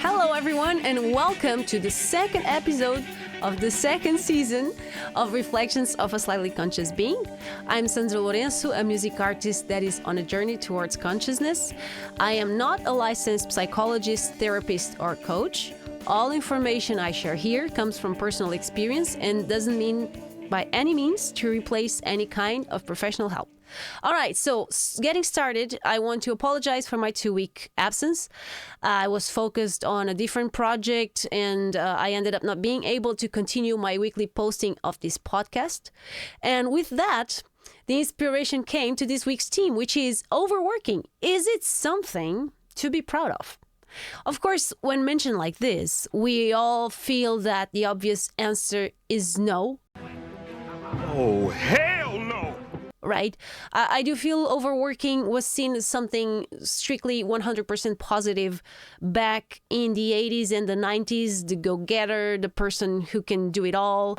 Hello, everyone, and welcome to the second episode of the second season of Reflections of a Slightly Conscious Being. I'm Sandra Lourenco, a music artist that is on a journey towards consciousness. I am not a licensed psychologist, therapist, or coach. All information I share here comes from personal experience and doesn't mean by any means to replace any kind of professional help. All right, so getting started, I want to apologize for my 2-week absence. I was focused on a different project and I ended up not being able to continue my weekly posting of this podcast. And with that, the inspiration came to this week's theme, which is overworking. Is it something to be proud of? Of course, when mentioned like this, we all feel that the obvious answer is no. Oh, hell no! Right? I do feel overworking was seen as something strictly 100% positive back in the 80s and the 90s, the go-getter, the person who can do it all.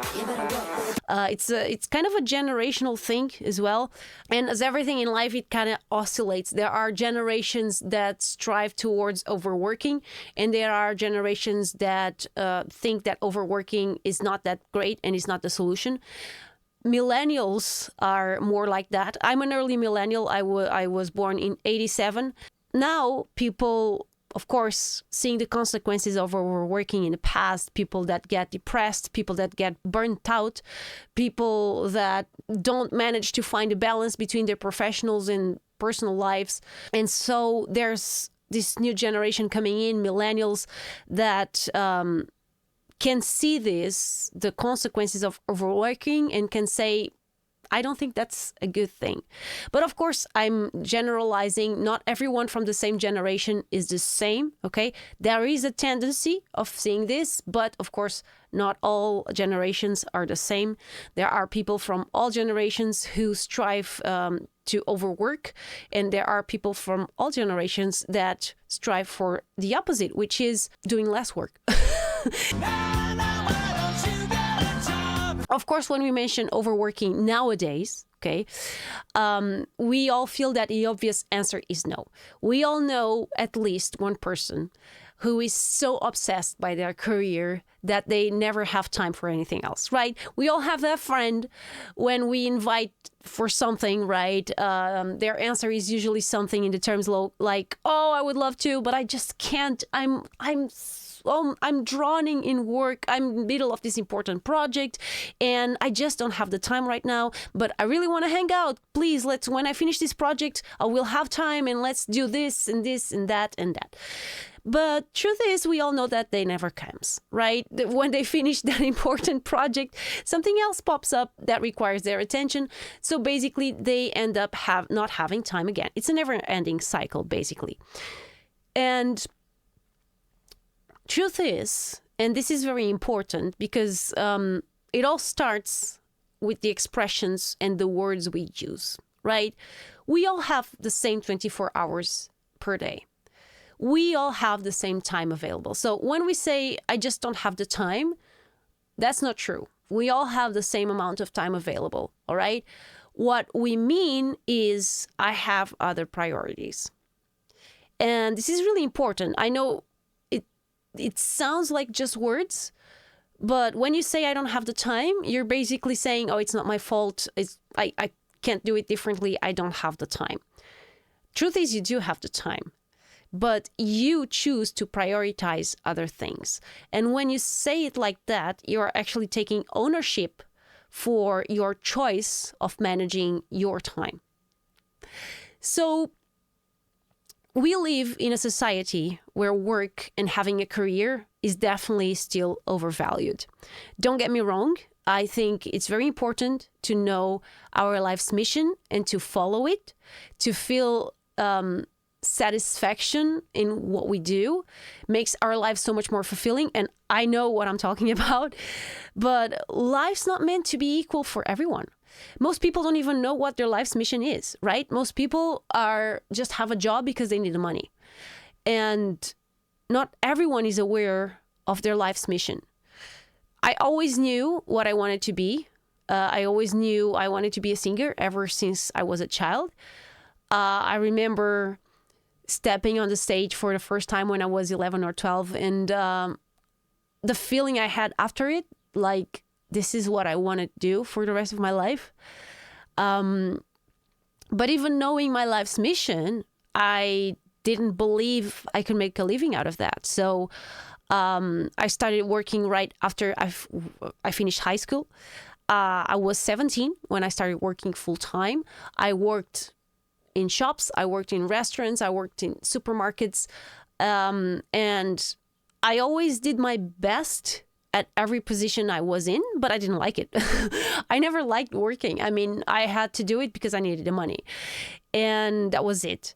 It's kind of a generational thing as well. And as everything in life, it kind of oscillates. There are generations that strive towards overworking, and there are generations that think that overworking is not that great and is not the solution. Millennials are more like that. I'm an early millennial. I was born in 87. Now, people, of course, seeing the consequences of overworking in the past, people that get depressed, people that get burnt out, people that don't manage to find a balance between their professionals and personal lives. And so there's this new generation coming in, millennials, that can see the consequences of overworking, and can say, I don't think that's a good thing. But of course, I'm generalizing. Not everyone from the same generation is the same, okay? There is a tendency of seeing this, but of course, not all generations are the same. There are people from all generations who strive to overwork, and there are people from all generations that strive for the opposite, which is doing less work. Of course, when we mention overworking nowadays, okay, we all feel that the obvious answer is no. We all know at least one person who is so obsessed by their career that they never have time for anything else, right? We all have that friend when we invite for something, right? Their answer is usually something in the terms like, oh, I would love to, but I just can't. I'm drowning in work. I'm in the middle of this important project and I just don't have the time right now, but I really want to hang out. Please, when I finish this project, I will have time and let's do this and this and that and that. But truth is, we all know that day never comes, right? When they finish that important project, something else pops up that requires their attention. So basically, they end up not having time again. It's a never-ending cycle, basically. And truth is, and this is very important because it all starts with the expressions and the words we use, right? We all have the same 24 hours per day. We all have the same time available. So when we say, I just don't have the time, that's not true. We all have the same amount of time available, all right? What we mean is, I have other priorities. And this is really important. I know it sounds like just words, but when you say I don't have the time, you're basically saying, oh, it's not my fault. I can't do it differently. I don't have the time. Truth is, you do have the time, but you choose to prioritize other things. And when you say it like that, you're actually taking ownership for your choice of managing your time. So we live in a society where work and having a career is definitely still overvalued. Don't get me wrong. I think it's very important to know our life's mission and to follow it, to feel satisfaction in what we do, makes our lives so much more fulfilling. And I know what I'm talking about, but life's not meant to be equal for everyone. Most people don't even know what their life's mission is, right? Most people just have a job because they need the money. And not everyone is aware of their life's mission. I always knew what I wanted to be. I always knew I wanted to be a singer ever since I was a child. I remember stepping on the stage for the first time when I was 11 or 12, and the feeling I had after it, like, this is what I want to do for the rest of my life. But even knowing my life's mission, I didn't believe I could make a living out of that. So I started working right after I finished high school. I was 17 when I started working full time. I worked in shops, I worked in restaurants, I worked in supermarkets, and I always did my best at every position I was in, but I didn't like it. I never liked working. I mean, I had to do it because I needed the money, and that was it.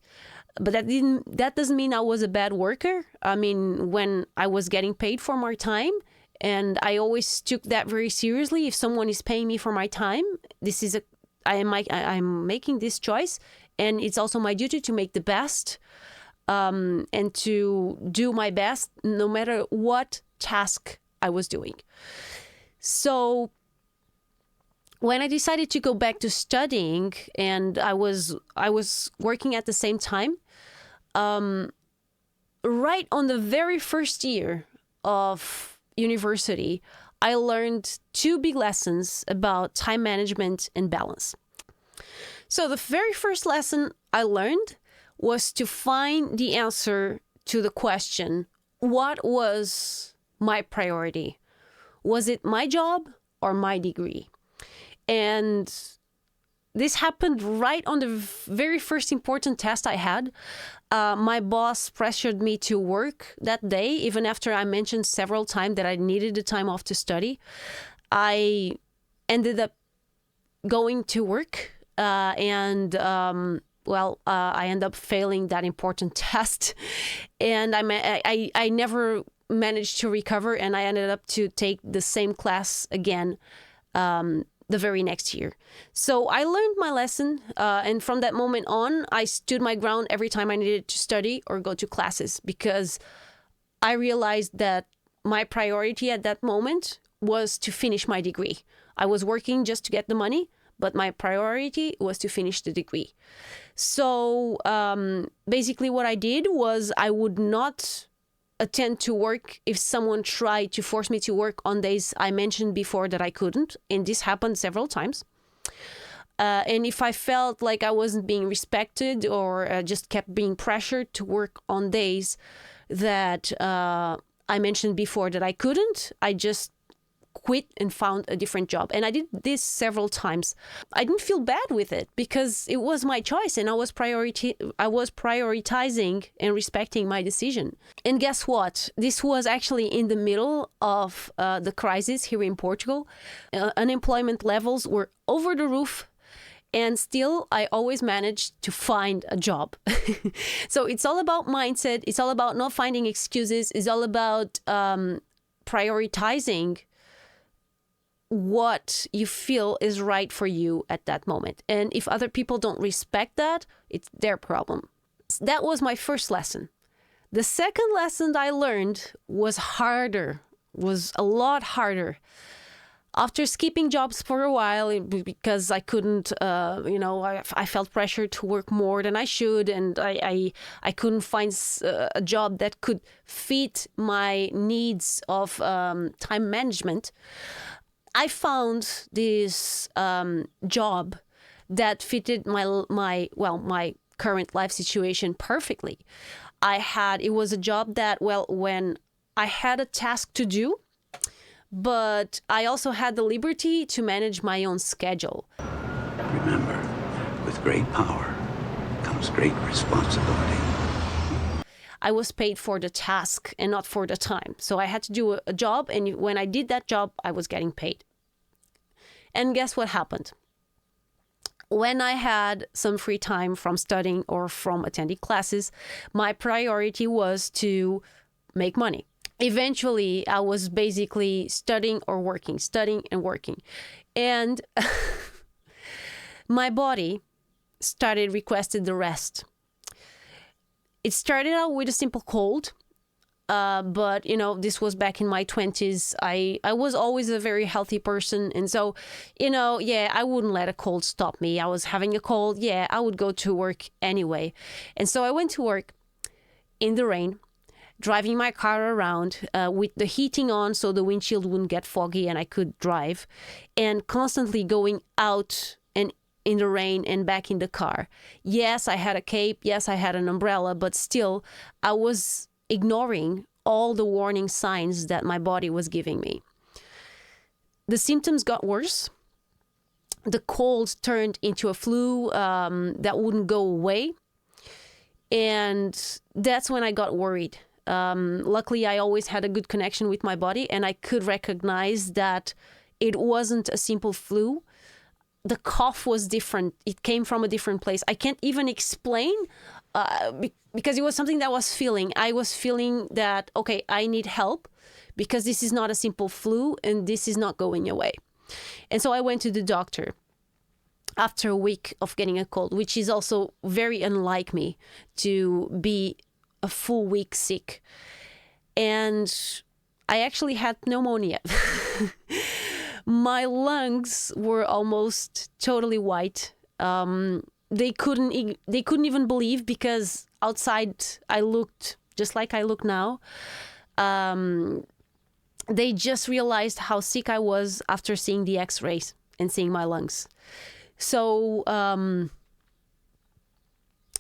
But that doesn't mean I was a bad worker. I mean, when I was getting paid for my time, and I always took that very seriously. If someone is paying me for my time, I'm making this choice, and it's also my duty to make the best, and to do my best no matter what task I was doing. So when I decided to go back to studying, and I was working at the same time, right on the very first year of university, I learned two big lessons about time management and balance. So the very first lesson I learned was to find the answer to the question, what was my priority? Was it my job or my degree? And this happened right on the very first important test I had. My boss pressured me to work that day, even after I mentioned several times that I needed the time off to study. I ended up going to work, and I ended up failing that important test, and I never managed to recover, and I ended up to take the same class again the very next year. So I learned my lesson, and from that moment on, I stood my ground every time I needed to study or go to classes, because I realized that my priority at that moment was to finish my degree. I was working just to get the money, but my priority was to finish the degree. So basically what I did was I would not attend to work if someone tried to force me to work on days I mentioned before that I couldn't, and this happened several times. And if I felt like I wasn't being respected, or just kept being pressured to work on days that I mentioned before that I couldn't, I just quit and found a different job. And I did this several times. I didn't feel bad with it because it was my choice, and I was prioritizing and respecting my decision. And guess what? This was actually in the middle of the crisis here in Portugal. Unemployment levels were over the roof, and still I always managed to find a job. So it's all about mindset. It's all about not finding excuses. It's all about prioritizing what you feel is right for you at that moment. And if other people don't respect that, it's their problem. That was my first lesson. The second lesson I learned was a lot harder. After skipping jobs for a while because I couldn't, I felt pressure to work more than I should, and I couldn't find a job that could fit my needs of time management. I found this job that fitted my current life situation perfectly. It was a job that, when I had a task to do, but I also had the liberty to manage my own schedule. Remember, with great power comes great responsibility. I was paid for the task and not for the time. So I had to do a job, and when I did that job, I was getting paid. And guess what happened? When I had some free time from studying or from attending classes, my priority was to make money. Eventually, I was basically studying and working. And my body started requesting the rest. It started out with a simple cold. But, this was back in my 20s. I was always a very healthy person. And so, I wouldn't let a cold stop me. I was having a cold. Yeah, I would go to work anyway. And so I went to work in the rain, driving my car around with the heating on so the windshield wouldn't get foggy and I could drive, and constantly going out and in the rain and back in the car. Yes, I had a cape. Yes, I had an umbrella, but still I was ignoring all the warning signs that my body was giving me. The symptoms got worse. The cold turned into a flu that wouldn't go away. And that's when I got worried. Luckily, I always had a good connection with my body, and I could recognize that it wasn't a simple flu. The cough was different. It came from a different place. I can't even explain because it was something that I was feeling. I was feeling that, okay, I need help because this is not a simple flu and this is not going away. And so I went to the doctor after a week of getting a cold, which is also very unlike me to be a full week sick. And I actually had pneumonia. My lungs were almost totally white. They couldn't even believe, because outside I looked just like I look now. They just realized how sick I was after seeing the x-rays and seeing my lungs. So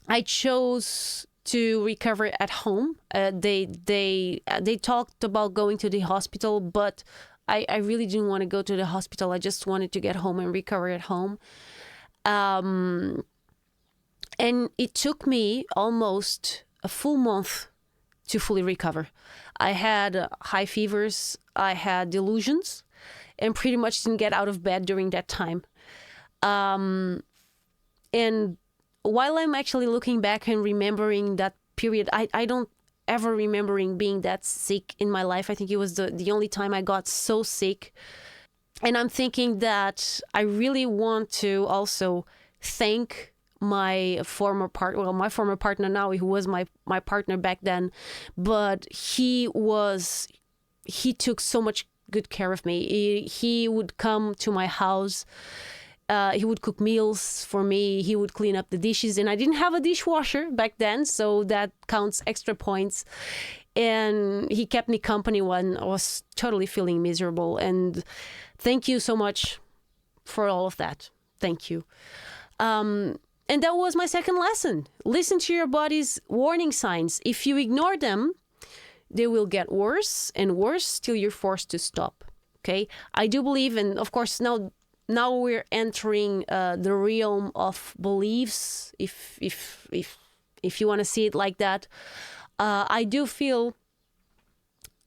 I chose to recover at home. They talked about going to the hospital, but I really didn't want to go to the hospital. I just wanted to get home and recover at home. And it took me almost a full month to fully recover. I had high fevers, I had delusions, and pretty much didn't get out of bed during that time. And while I'm actually looking back and remembering that period, I don't ever remembering being that sick in my life. I think it was the only time I got so sick. And I'm thinking that I really want to also thank my former partner now, who was my partner back then, but he took so much good care of me. He would come to my house. He would cook meals for me. He would clean up the dishes. And I didn't have a dishwasher back then, so that counts extra points. And he kept me company when I was totally feeling miserable. And thank you so much for all of that. Thank you. And that was my second lesson. Listen to your body's warning signs. If you ignore them, they will get worse and worse till you're forced to stop. Okay? I do believe, and of course now we're entering the realm of beliefs, if you want to see it like that. I do feel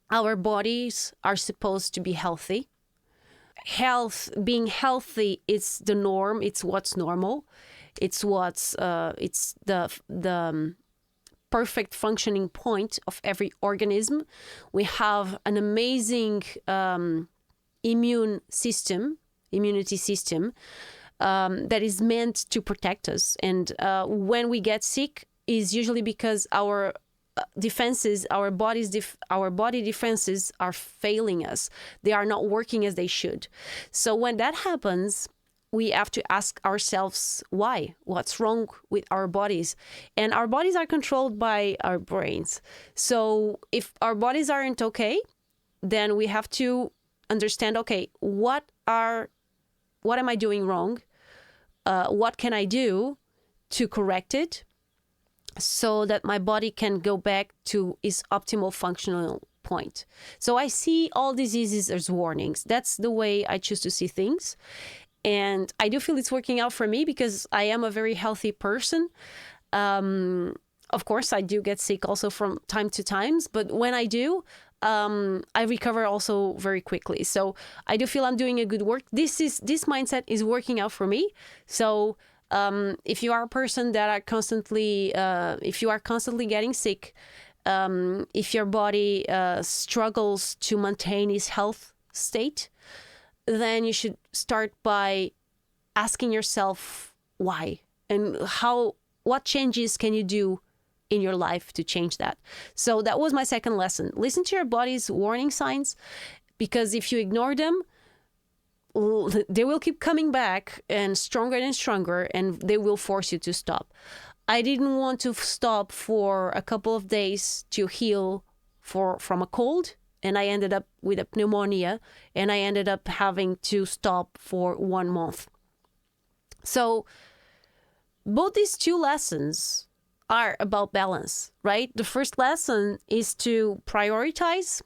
our bodies are supposed to be healthy. Being healthy is the norm. It's what's normal. It's it's the perfect functioning point of every organism. We have an amazing immunity system that is meant to protect us. And when we get sick is usually because our defenses, our body defenses are failing us. They are not working as they should. So when that happens, we have to ask ourselves why. What's wrong with our bodies? And our bodies are controlled by our brains. So if our bodies aren't okay, then we have to understand, okay, what am I doing wrong? What can I do to correct it so that my body can go back to its optimal functional point? So I see all diseases as warnings. That's the way I choose to see things. And I do feel it's working out for me because I am a very healthy person. Of course, I do get sick also from time to time, but when I do, I recover also very quickly. So I do feel I'm doing a good work. This mindset is working out for me. So if you are a person that are constantly getting sick, if your body struggles to maintain its health state, then you should start by asking yourself why and what changes can you do in your life to change that. So that was my second lesson. Listen to your body's warning signs, because if you ignore them, they will keep coming back and stronger, and they will force you to stop. I didn't want to stop for a couple of days to heal from a cold, and I ended up with a pneumonia, and I ended up having to stop for 1 month. So both these two lessons are about balance, right? The first lesson is to prioritize,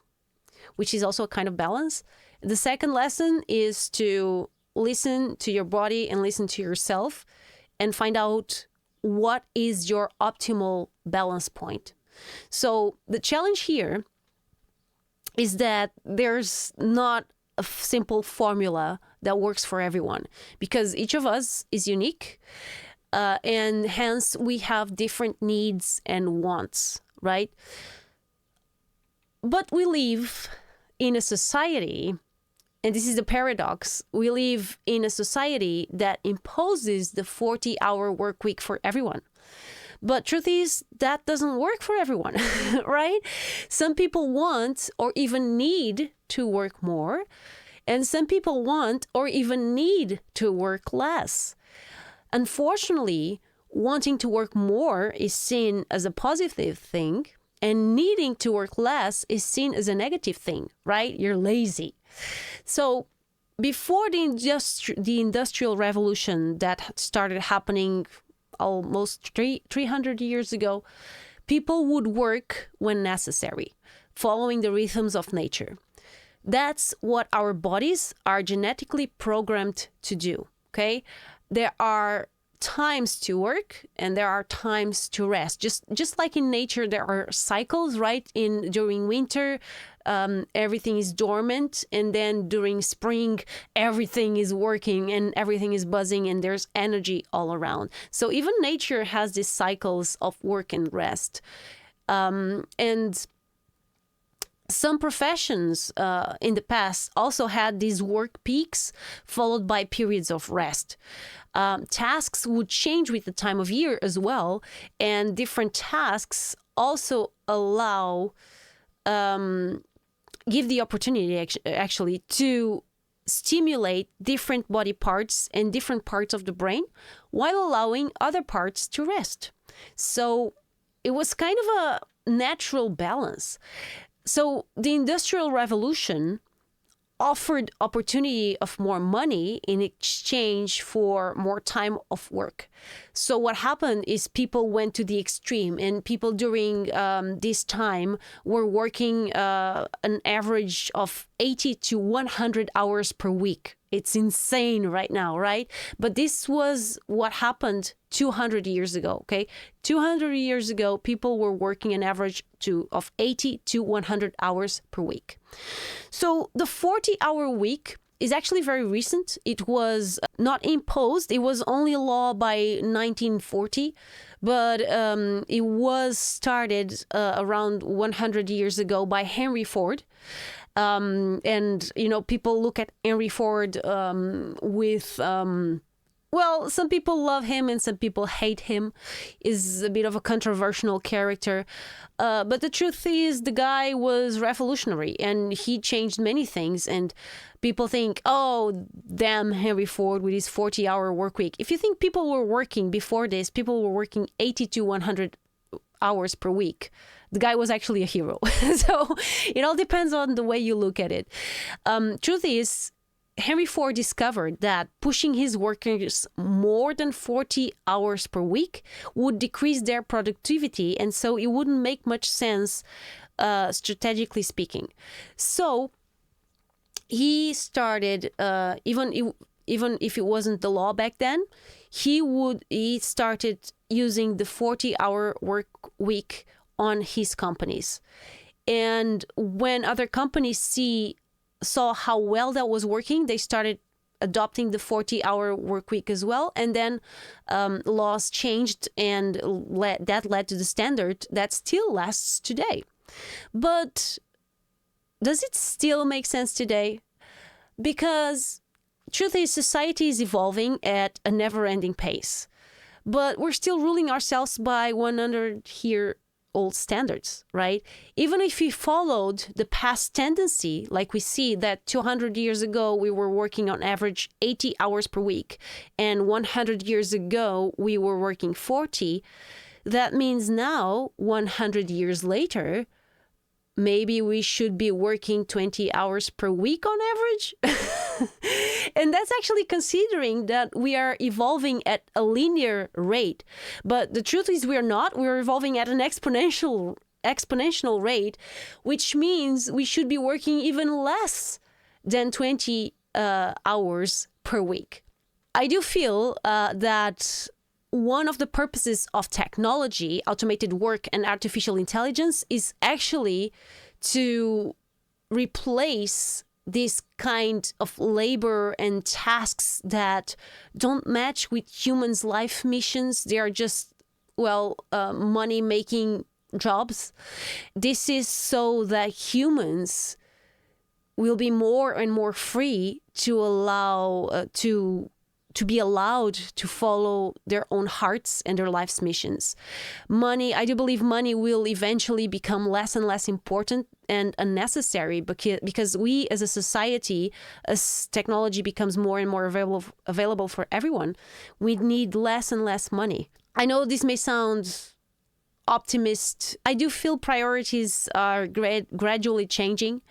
which is also a kind of balance. The second lesson is to listen to your body and listen to yourself and find out what is your optimal balance point. So the challenge here is that there's not a simple formula that works for everyone, because each of us is unique, and hence we have different needs and wants, right? But we live in a society, and this is the paradox, we live in a society that imposes the 40-hour work week for everyone. But truth is, that doesn't work for everyone, right? Some people want or even need to work more, and some people want or even need to work less. Unfortunately, wanting to work more is seen as a positive thing, and needing to work less is seen as a negative thing, right? You're lazy. So before the Industrial Revolution that started happening almost 300 years ago, people would work when necessary, following the rhythms of nature. That's what our bodies are genetically programmed to do, okay? There are times to work and there are times to rest. Just like in nature, there are cycles, right? During winter, everything is dormant, and then during spring, everything is working and everything is buzzing and there's energy all around. So even nature has these cycles of work and rest. And some professions in the past also had these work peaks followed by periods of rest. Tasks would change with the time of year as well, and different tasks also give the opportunity actually to stimulate different body parts and different parts of the brain while allowing other parts to rest. So it was kind of a natural balance. So the Industrial Revolution offered opportunity of more money in exchange for more time of work. So what happened is people went to the extreme, and people during this time were working an average of 80 to 100 hours per week. It's insane right now, right? But this was what happened 200 years ago, okay? 200 years ago, people were working an average of 80 to 100 hours per week. So the 40-hour week is actually very recent. It was not imposed. It was only a law by 1940, but it was started around 100 years ago by Henry Ford. And, you know, people look at Henry Ford with... well, some people love him and some people hate him. He's a bit of a controversial character. But the truth is, the guy was revolutionary and he changed many things. And people think, oh, damn Henry Ford with his 40-hour work week. If you think people were working before this, people were working 80 to 100 hours per week. The guy was actually a hero. So it all depends on the way you look at it. Truth is, Henry Ford discovered that pushing his workers more than 40 hours per week would decrease their productivity, and so it wouldn't make much sense strategically speaking. So he started, even if it wasn't the law back then, he started using the 40-hour work week on his companies. And when other companies saw how well that was working, they started adopting the 40-hour work week as well. And then laws changed, and that led to the standard that still lasts today. But does it still make sense today? Because truth is, society is evolving at a never-ending pace. but we're still ruling ourselves by 100-year-old standards, right? Even if we followed the past tendency, like we see that 200 years ago, we were working on average 80 hours per week, and 100 years ago, we were working 40, that means now, 100 years later, maybe we should be working 20 hours per week on average. And that's actually considering that we are evolving at a linear rate. But the truth is we're not. We're evolving at an exponential rate, which means we should be working even less than 20 hours per week. I do feel that one of the purposes of technology, automated work, and artificial intelligence is actually to replace this kind of labor and tasks that don't match with humans' life missions. They are just, money-making jobs. This is so that humans will be more and more free to allow to be allowed to follow their own hearts and their life's missions. Money, I do believe money will eventually become less and less important and unnecessary because we as a society, as technology becomes more and more available for everyone, we need less and less money. I know this may sound optimist. I do feel priorities are gradually changing.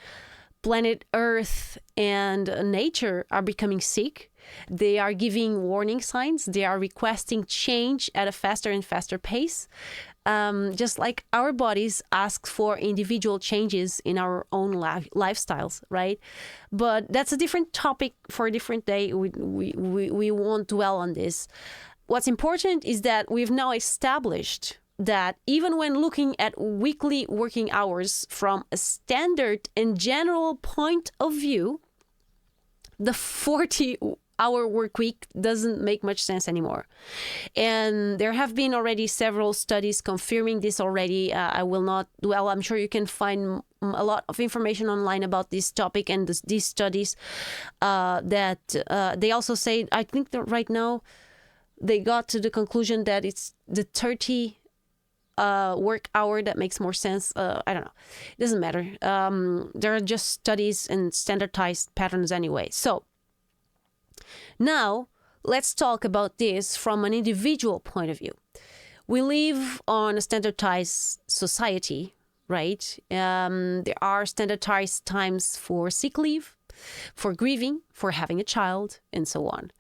Planet Earth and nature are becoming sick. They are giving warning signs. They are requesting change at a faster and faster pace. Just like our bodies ask for individual changes in our own lifestyles, right? But that's a different topic for a different day. We won't dwell on this. What's important is that we've now established that even when looking at weekly working hours from a standard and general point of view, the 40-hour work week doesn't make much sense anymore. And there have been already several studies confirming this already. I will not dwell. I'm sure you can find a lot of information online about this topic and these studies that they also say, I think that right now they got to the conclusion that it's the 30 work hour that makes more sense. I don't know. It doesn't matter. There are just studies and standardized patterns anyway. So now let's talk about this from an individual point of view. We live on a standardized society, right? There are standardized times for sick leave, for grieving, for having a child, and so on.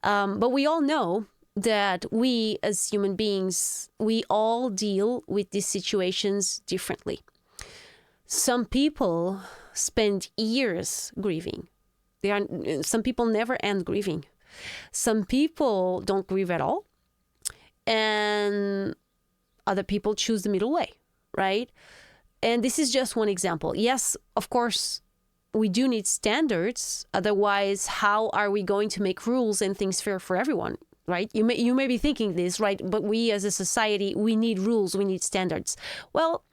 But we all know that we as human beings, we all deal with these situations differently. Some people spend years grieving. Some people never end grieving. Some people don't grieve at all. And other people choose the middle way, right? And this is just one example. Yes, of course, we do need standards. Otherwise, how are we going to make rules and things fair for everyone? Right? You may be thinking this, right? But we as a society, we need rules, we need standards. Well,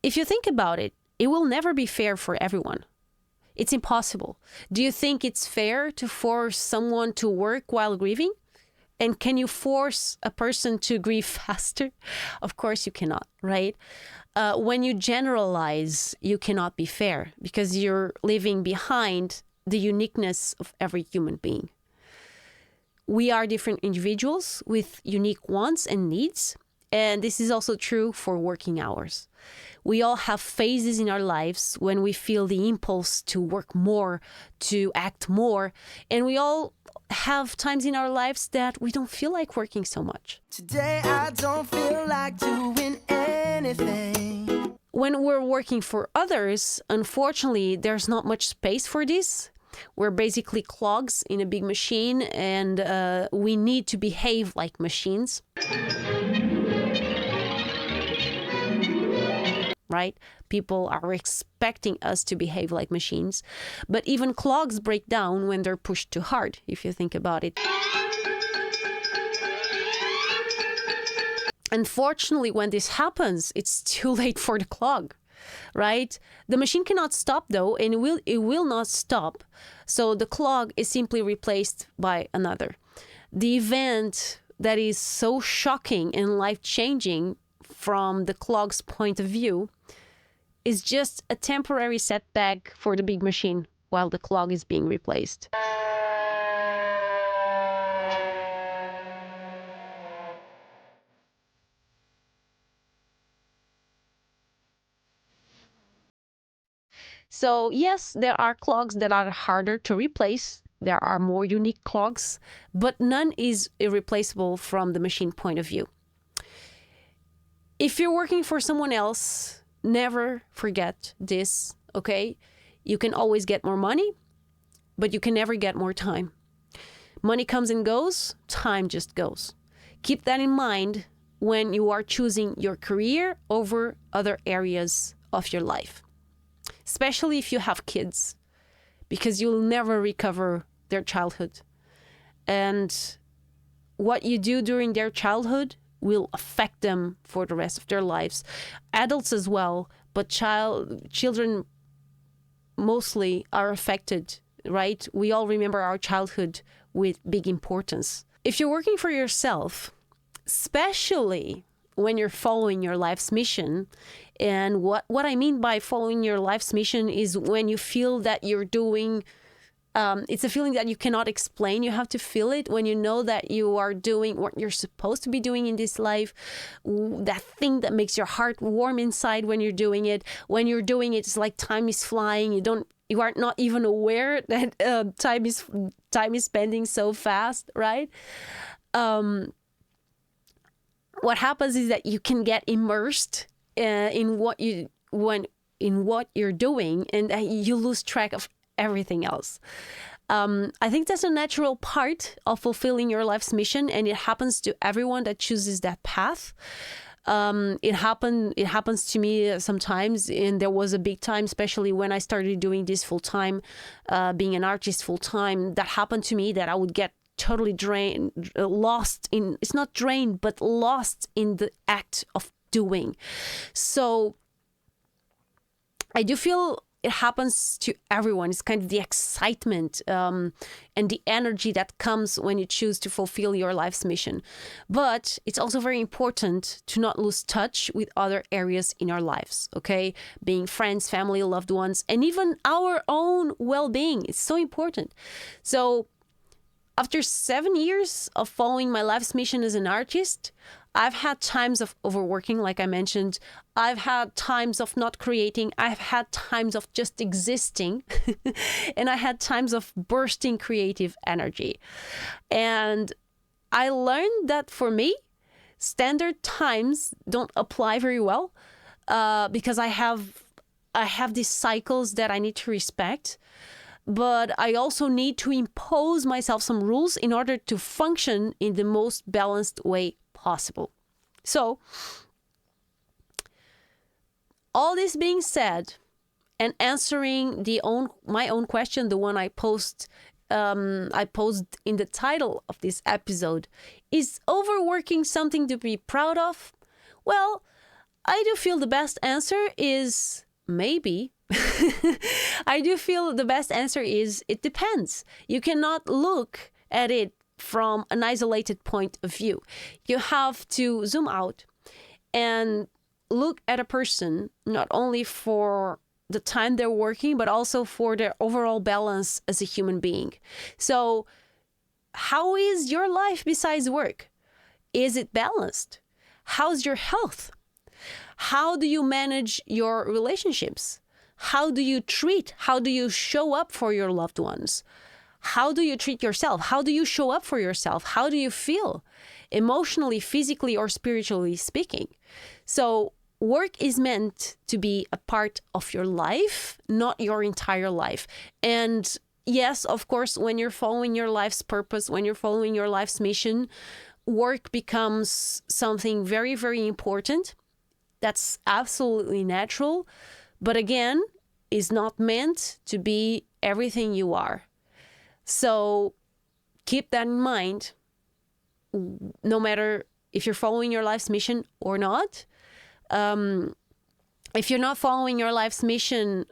if you think about it, it will never be fair for everyone. It's impossible. Do you think it's fair to force someone to work while grieving? And can you force a person to grieve faster? Of course you cannot, right? When you generalize, you cannot be fair because you're leaving behind the uniqueness of every human being. We are different individuals with unique wants and needs, and this is also true for working hours. We all have phases in our lives when we feel the impulse to work more, to act more, and we all have times in our lives that we don't feel like working so much. Today I don't feel like doing anything. When we're working for others, unfortunately, there's not much space for this. We're basically clogs in a big machine, and we need to behave like machines. Right? People are expecting us to behave like machines. But even clogs break down when they're pushed too hard, if you think about it. Unfortunately, when this happens, it's too late for the clog. right? The machine cannot stop though, and it will not stop. So the clock is simply replaced by another. The event that is so shocking and life-changing from the clock's point of view is just a temporary setback for the big machine while the clock is being replaced. So yes, there are clogs that are harder to replace. There are more unique clogs, but none is irreplaceable from the machine point of view. If you're working for someone else, never forget this, okay? You can always get more money, but you can never get more time. Money comes and goes, time just goes. Keep that in mind when you are choosing your career over other areas of your life, especially if you have kids, because you'll never recover their childhood. And what you do during their childhood will affect them for the rest of their lives. Adults as well, but children mostly are affected, right? We all remember our childhood with big importance. If you're working for yourself, especially when you're following your life's mission, and what I mean by following your life's mission is when you feel that you're doing, it's a feeling that you cannot explain. You have to feel it when you know that you are doing what you're supposed to be doing in this life. That thing that makes your heart warm inside when you're doing it. When you're doing it, it's like time is flying. You are not even aware that time is spending so fast, right? What happens is that you can get immersed in what you're doing, and you lose track of everything else. I think that's a natural part of fulfilling your life's mission, and it happens to everyone that chooses that path. It happens to me sometimes, and there was a big time, especially when I started doing this full time, being an artist full time, that happened to me, that I would get totally drained, lost in, it's not drained, but lost in the act of doing. So I do feel it happens to everyone. It's kind of the excitement and the energy that comes when you choose to fulfill your life's mission. But it's also very important to not lose touch with other areas in our lives, okay? Being friends, family, loved ones, and even our own well-being. It's so important. So after 7 years of following my life's mission as an artist, I've had times of overworking, like I mentioned. I've had times of not creating. I've had times of just existing. And I had times of bursting creative energy. And I learned that for me, standard times don't apply very well because I have these cycles that I need to respect. But I also need to impose myself some rules in order to function in the most balanced way possible. So, all this being said, and answering my own question, the one I posed in the title of this episode, is overworking something to be proud of? Well, I do feel the best answer is maybe. I do feel the best answer is it depends. You cannot look at it from an isolated point of view. You have to zoom out and look at a person not only for the time they're working, but also for their overall balance as a human being. So how is your life besides work? Is it balanced? How's your health? How do you manage your relationships? How do you show up for your loved ones? How do you treat yourself? How do you show up for yourself? How do you feel emotionally, physically, or spiritually speaking? So work is meant to be a part of your life, not your entire life. And yes, of course, when you're following your life's purpose, when you're following your life's mission, work becomes something very, very important. That's absolutely natural. But again, is not meant to be everything you are. So keep that in mind, no matter if you're following your life's mission or not. if you're not following your life's mission,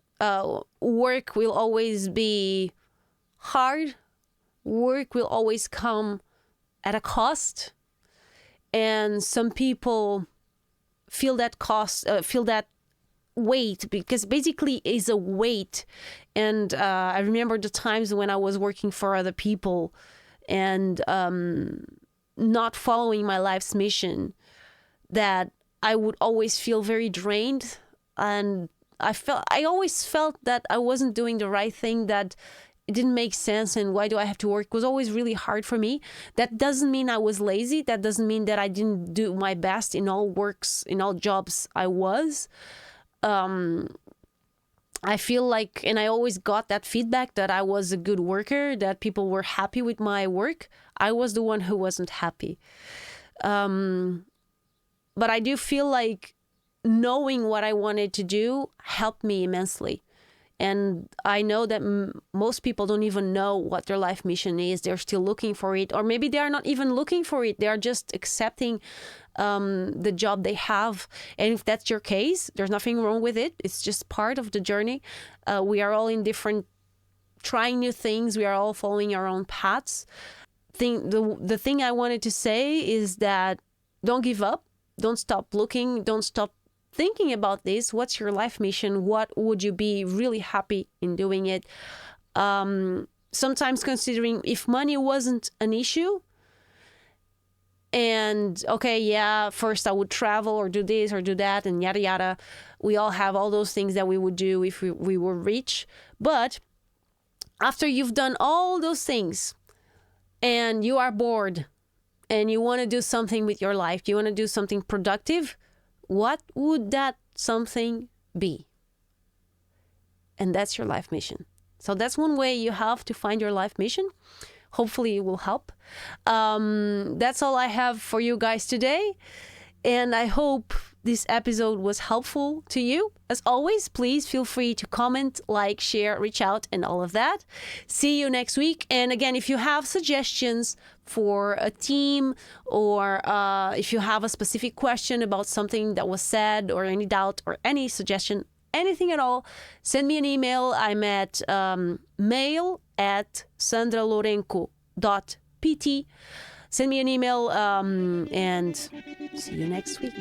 work will always be hard. Work will always come at a cost. And some people feel that cost, feel that weight, because basically it's a weight. And I remember the times when I was working for other people and not following my life's mission, that I would always feel very drained. And I always felt that I wasn't doing the right thing, that it didn't make sense, and why do I have to work? It was always really hard for me. That doesn't mean I was lazy. That doesn't mean that I didn't do my best in all works, in all jobs I was. I feel like, and I always got that feedback that I was a good worker, that people were happy with my work. I was the one who wasn't happy. But I do feel like knowing what I wanted to do helped me immensely. And I know that most people don't even know what their life mission is. They're still looking for it. Or maybe they are not even looking for it. They are just accepting the job they have. And if that's your case, there's nothing wrong with it. It's just part of the journey. We are all in different, trying new things. We are all following our own paths. The thing I wanted to say is that don't give up. Don't stop looking. Don't stop thinking about this. What's your life mission? What would you be really happy in doing it? Sometimes considering if money wasn't an issue, and okay, yeah, first I would travel or do this or do that and yada yada. We all have all those things that we would do if we were rich. But after you've done all those things and you are bored and you want to do something with your life, you want to do something productive, what would that something be? And that's your life mission. So that's one way you have to find your life mission. Hopefully it will help. That's all I have for you guys today. And I hope this episode was helpful to you. As always, please feel free to comment, like, share, reach out, and all of that. See you next week. And again, if you have suggestions for a team, or if you have a specific question about something that was said, or any doubt or any suggestion, anything at all, send me an email. I'm at mail@sandralourenco.pt. Send me an email and see you next week.